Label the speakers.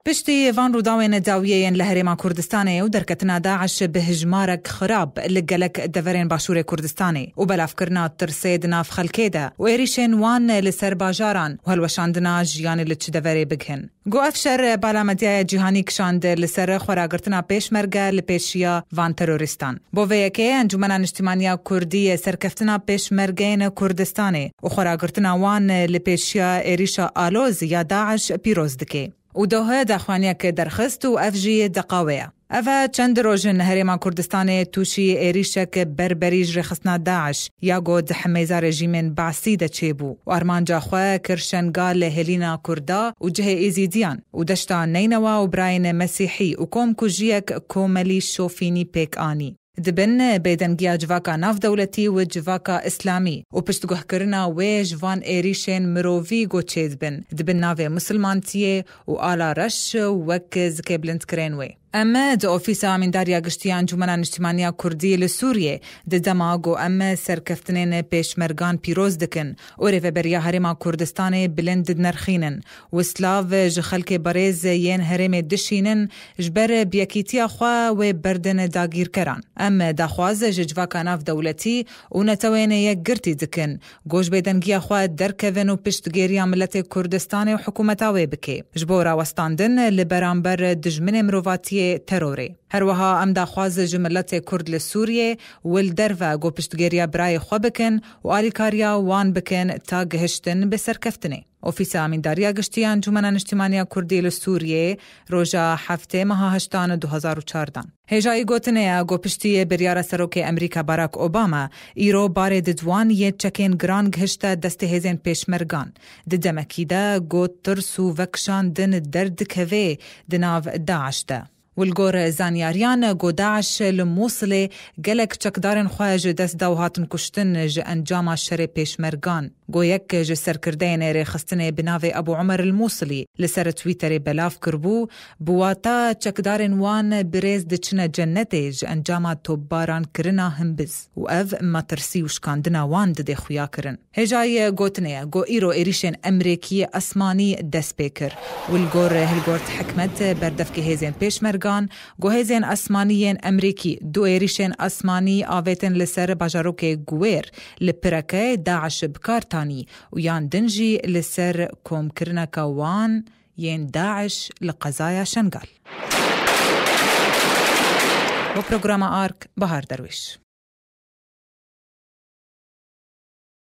Speaker 1: پشتی وان روداوین داویین لهرما کردستانی و درکتنا داعش به هجمارک خراب لگلک دورین باشور کردستانی و بلافکرنا ترسید ناف خلکیده و ایریشن وان لسر باجاران و هلوشاندنا جیانی لچ دوری بگهن. گو افشر بالا مدیای جهانی کشاند لسر خوراگرتنا پیشمرگه لپیشیا وان تروریستان. بوویه که انجمن اجتماعی کردی سرکفتنا پیشمرگین کردستانی و خوراگرتنا وان لپیشیا ایریشا آلوز یا داعش پیروز دکی. و دوها داخوانیا که درخست و افجی دقاویه. اوه چند روژن هریما کردستان توشی ایریشک بربریج رخصنا داعش یا گود حمیزا رژیمن بعثی ده چه بو و ارمان جاخواه کرشنگال هلینا کردا و جه ایزیدیان و دشتا نینوا و براین مسیحی و کوم کجیک کوملی شوفینی پیک آنی. دبن بیدنگیا جواکا ناف دولتی و جواکا اسلامی و پشتگوه کرنا و جوان ایریشن مرووی گو چید بن دبن ناف مسلمانتیه و آلا رش وک زکی بلند کرنوی. اما د اوفیسا من داریا گشتیان جمعنا اجتماعی کردی لسوریه د دماغ و اما سرکفتنین پیشمرگان پیروز دکن و ریفبریا هرما کردستان بلند نرخینن و سلاو جخلک بریز ین هرم دشینن جبر بیاکیتیا خوا و بردن داگیر کران. اما داخواز جواکا ناف دولتی و نتوین یک گرتی دکن گوش بیدنگیا خوا درکون و پشتگیری ملت کردستان و حکومتاوی بکی. جبورا وستاندن لبرانبر دجمن مروواتی تروری. هر وها ام داخواز جملت کرد لسوریه والدرفا گو پشتگیریا برای خوا بکن و آلیکاریا وان بکن تا گهشتن بسرکفتنی. اوفیسا من داریا گشتیان جمعنا اجتماعی کردی لسوریه روژا هفته ماه هشتان 2014. هجای گوتنه گو پشتی بریار سروک امریکا باراک اوباما ایرو بار ددوان یه چکین گران گهشتا دست هزین پیشمرگان. ددمکیده گو ترسو وکشان دن درد کوه دناو داعش ده. والگور زانیاریان گو داعش لموصله گلک چکدارن خواهج دست داوهاتن کشتن ج انجام شر پیشمرگان. گو یک ج سرکردین ریخستن بناو ابو عمر الموصلی لسر تویتر بلاف کربو بواتا چکدارن وان بریز دچنه جنته ج انجام توباران کرنا همبز و او ما ترسی وشکاندنا وان ده خویا کرن. هجای گوتنه گو ایرو ایریشن امریکی اسمانی دست بیکر والگور هلگورت حکمت بردفک هزین پیشمرگان گوهزین اسمانیین امریکی دو ایریشن اسمانی آویتن لسر باجاروک گویر لپرکه داعش بکارتانی و یان دنجی لسر کوم کرنکا وان ین داعش لقضايا شنغال. و پروگرام آرک بهار درویش.